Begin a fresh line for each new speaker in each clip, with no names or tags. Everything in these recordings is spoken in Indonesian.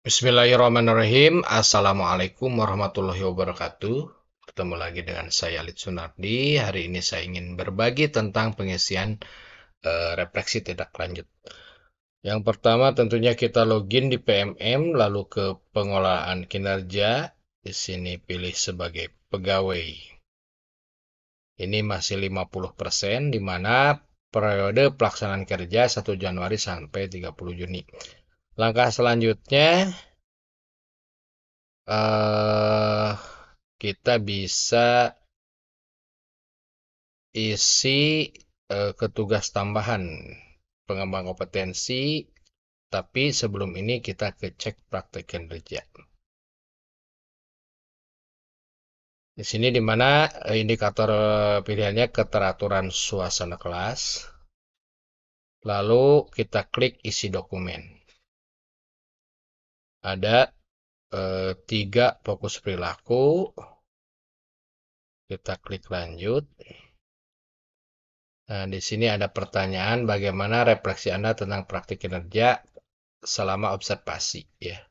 Bismillahirrahmanirrahim. Assalamualaikum warahmatullahi wabarakatuh. Bertemu lagi dengan saya Alid Sunardi. Hari ini saya ingin berbagi tentang pengisian refleksi tindak lanjut. Yang pertama tentunya kita login di PMM, lalu ke pengelolaan kinerja. Di sini pilih sebagai pegawai. Ini masih 50%, di mana periode pelaksanaan kerja 1 Januari sampai 30 Juni. Langkah selanjutnya, eh kita bisa isi ketugas tambahan pengembang kompetensi, tapi sebelum ini kita ke cek praktek kinerja. Di sini di mana indikator pilihannya keteraturan suasana kelas. Lalu kita klik isi dokumen. Ada 3 fokus perilaku. Kita klik lanjut. Nah, di sini ada pertanyaan bagaimana refleksi Anda tentang praktik kinerja selama observasi, ya.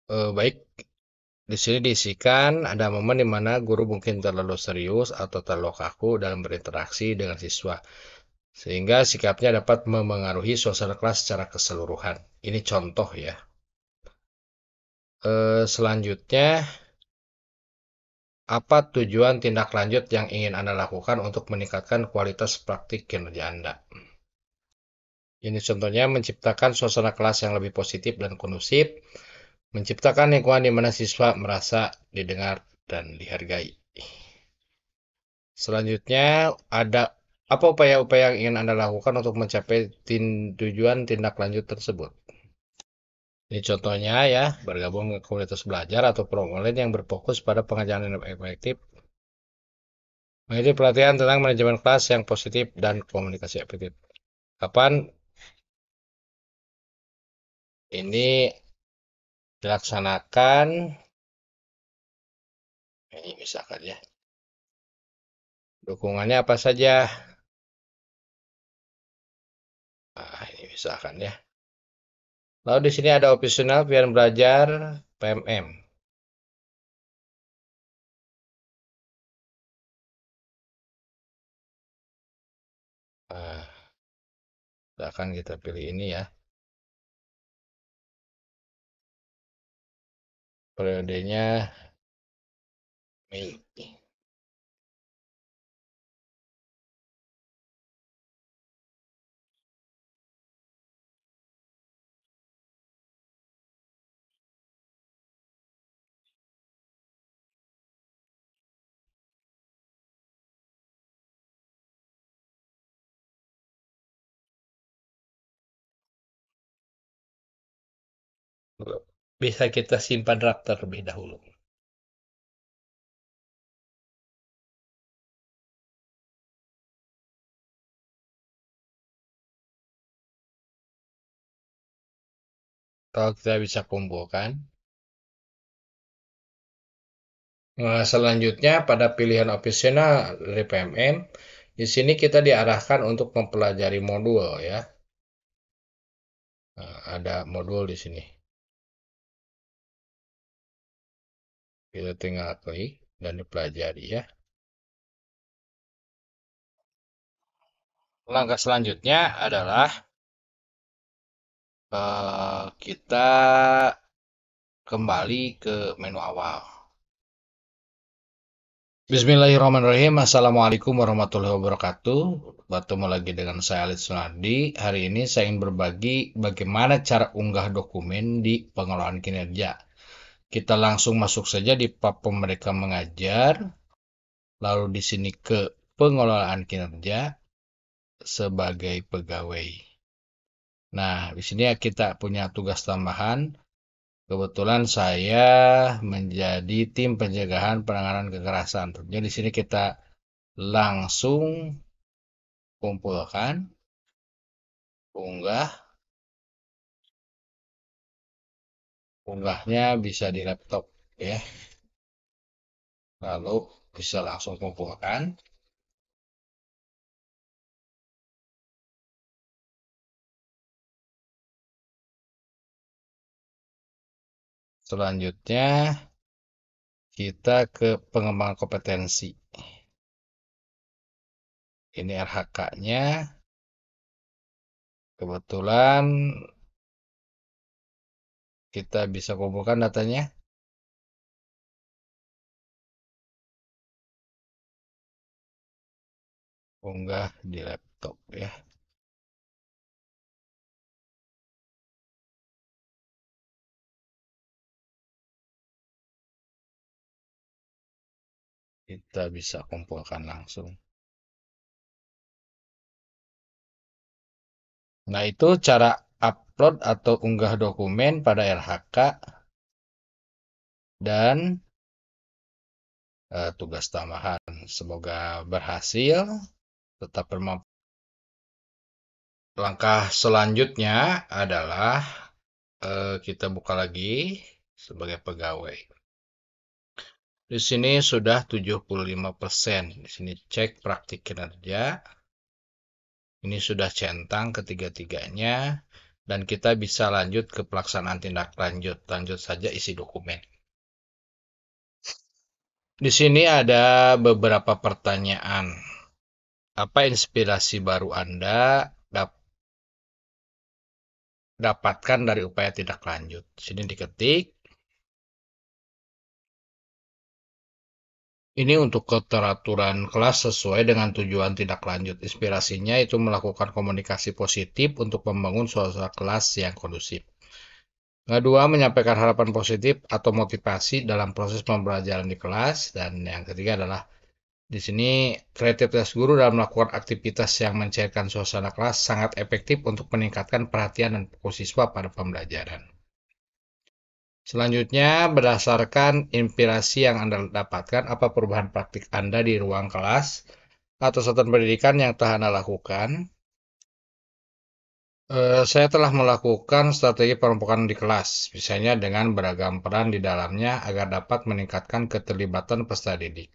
Baik, di sini diisikan ada momen di mana guru mungkin terlalu serius atau terlalu kaku dalam berinteraksi dengan siswa, sehingga sikapnya dapat memengaruhi suasana kelas secara keseluruhan. Ini contoh, ya. Selanjutnya, apa tujuan tindak lanjut yang ingin Anda lakukan untuk meningkatkan kualitas praktik kinerja Anda? Ini contohnya menciptakan suasana kelas yang lebih positif dan kondusif, menciptakan lingkungan di mana siswa merasa didengar dan dihargai. Selanjutnya, ada apa upaya-upaya yang ingin Anda lakukan untuk mencapai tujuan tindak lanjut tersebut? Ini contohnya, ya, bergabung ke komunitas belajar atau program online yang berfokus pada pengajaran yang efektif, mengikuti pelatihan tentang manajemen kelas yang positif dan komunikasi efektif. Kapan ini dilaksanakan? Ini misalkan, ya. Dukungannya apa saja? Nah, ini misalkan, ya. Lalu di sini ada opsional biar belajar PMM. Nah, akan kita pilih ini, ya. Periodenya Mei. Bisa kita simpan draft terlebih dahulu. Kalau kita bisa kumpulkan. Nah, selanjutnya pada pilihan opsional dari PMM, di sini kita diarahkan untuk mempelajari modul, ya. Nah, ada modul di sini. Kita tinggal klik dan dipelajari, ya. Langkah selanjutnya adalah kita kembali ke menu awal. Bismillahirrahmanirrahim. Assalamualaikum warahmatullahi wabarakatuh. Bertemu lagi dengan saya Alid Sunardi. Hari ini saya ingin berbagi bagaimana cara unggah dokumen di pengelolaan kinerja. Kita langsung masuk saja di platform mereka mengajar. Lalu di sini ke pengelolaan kinerja sebagai pegawai. Nah, di sini kita punya tugas tambahan. Kebetulan saya menjadi tim pencegahan penanganan kekerasan. Tentunya di sini kita langsung kumpulkan, unggah. Unggahnya bisa di laptop, ya. Lalu bisa langsung kumpulkan. Selanjutnya kita ke pengembangan kompetensi. Ini RHK-nya. Kebetulan kita bisa kumpulkan datanya. Unggah di laptop ya. Kita bisa kumpulkan langsung. Nah, itu cara upload atau unggah dokumen pada RHK dan tugas tambahan. Semoga berhasil, tetap bermanfaat. Langkah selanjutnya adalah kita buka lagi sebagai pegawai. Di sini sudah 75%. Di sini cek praktik kinerja. Ini sudah centang ketiga-tiganya. Dan kita bisa lanjut ke pelaksanaan tindak lanjut. Lanjut saja isi dokumen. Di sini ada beberapa pertanyaan. Apa inspirasi baru Anda dapatkan dari upaya tindak lanjut? Sini diketik. Ini untuk keteraturan kelas sesuai dengan tujuan tindak lanjut. Inspirasinya itu melakukan komunikasi positif untuk membangun suasana kelas yang kondusif. Kedua, menyampaikan harapan positif atau motivasi dalam proses pembelajaran di kelas. Dan yang ketiga adalah di sini kreativitas guru dalam melakukan aktivitas yang mencairkan suasana kelas sangat efektif untuk meningkatkan perhatian dan fokus siswa pada pembelajaran. Selanjutnya, berdasarkan inspirasi yang Anda dapatkan, apa perubahan praktik Anda di ruang kelas atau satuan pendidikan yang telah Anda lakukan? Saya telah melakukan strategi pengelompokan di kelas, misalnya dengan beragam peran di dalamnya agar dapat meningkatkan keterlibatan peserta didik.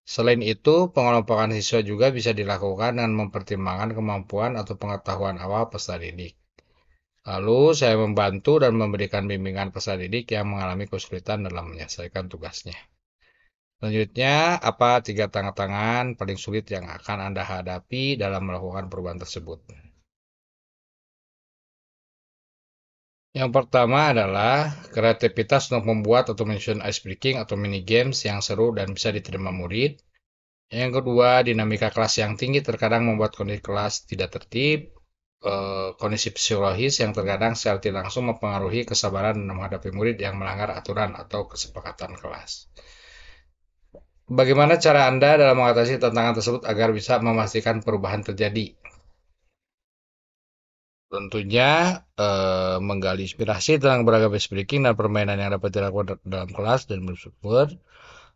Selain itu, pengelompokan siswa juga bisa dilakukan dengan mempertimbangkan kemampuan atau pengetahuan awal peserta didik. Lalu, saya membantu dan memberikan bimbingan peserta didik yang mengalami kesulitan dalam menyelesaikan tugasnya. Selanjutnya, apa 3 tantangan paling sulit yang akan Anda hadapi dalam melakukan perubahan tersebut? Yang pertama adalah kreativitas untuk membuat atau menyusun ice breaking atau mini games yang seru dan bisa diterima murid. Yang kedua, dinamika kelas yang tinggi terkadang membuat kondisi kelas tidak tertib. Kondisi psikologis yang terkadang secara tidak langsung mempengaruhi kesabaran menghadapi murid yang melanggar aturan atau kesepakatan kelas. Bagaimana cara Anda dalam mengatasi tantangan tersebut agar bisa memastikan perubahan terjadi? Tentunya menggali inspirasi tentang beragam speaking dan permainan yang dapat dilakukan dalam kelas dan bersumber,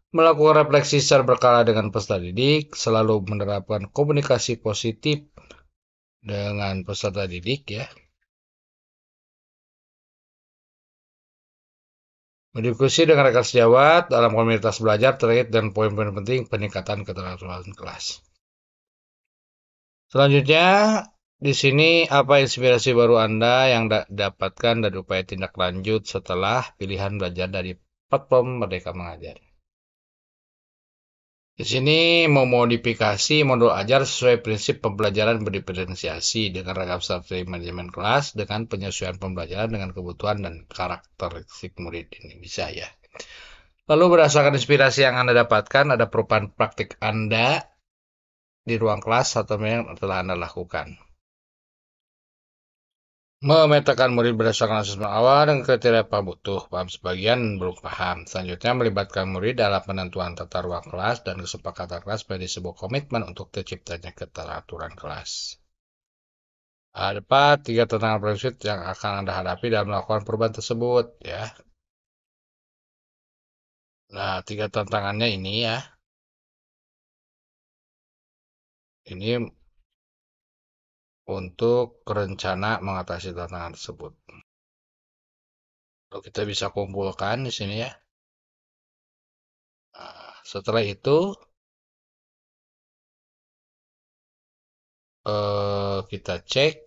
melakukan refleksi secara berkala dengan peserta didik, selalu menerapkan komunikasi positif dengan peserta didik ya. Berdiskusi dengan rekan sejawat dalam komunitas belajar terkait dan poin-poin penting peningkatan keteraturan kelas. Selanjutnya, di sini apa inspirasi baru Anda yang dapatkan dari upaya tindak lanjut setelah pilihan belajar dari platform Merdeka Mengajar? Di sini memodifikasi modul ajar sesuai prinsip pembelajaran berdiferensiasi dengan ragam strategi manajemen kelas dengan penyesuaian pembelajaran dengan kebutuhan dan karakteristik murid ini bisa ya. Lalu berdasarkan inspirasi yang Anda dapatkan, ada perubahan praktik Anda di ruang kelas atau yang telah Anda lakukan. Memetakan murid berdasarkan asesmen awal dan kriteria apa butuh, paham sebagian, belum paham. Selanjutnya, melibatkan murid dalam penentuan tata ruang kelas dan kesepakatan kelas menjadi sebuah komitmen untuk terciptanya keteraturan kelas. Ada 3 tantangan prinsip yang akan Anda hadapi dalam melakukan perubahan tersebut, ya. Nah, 3 tantangannya ini ya. Ini untuk rencana mengatasi tantangan tersebut. Lalu kita bisa kumpulkan di sini ya. Nah, setelah itu kita cek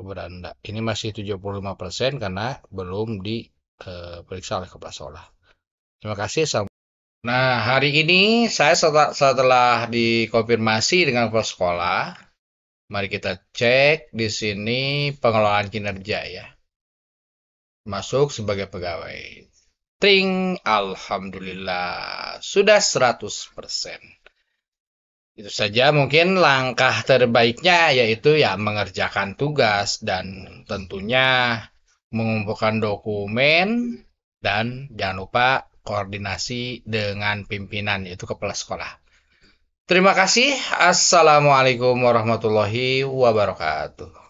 beranda. Ini masih 75% karena belum diperiksa oleh kepala sekolah. Terima kasih. Nah, hari ini saya setelah dikonfirmasi dengan kepala sekolah, mari kita cek di sini pengelolaan kinerja ya. Masuk sebagai pegawai. Ting, alhamdulillah, sudah 100%. Itu saja mungkin langkah terbaiknya yaitu ya mengerjakan tugas dan tentunya mengumpulkan dokumen dan jangan lupa koordinasi dengan pimpinan yaitu kepala sekolah. Terima kasih. Assalamualaikum warahmatullahi wabarakatuh.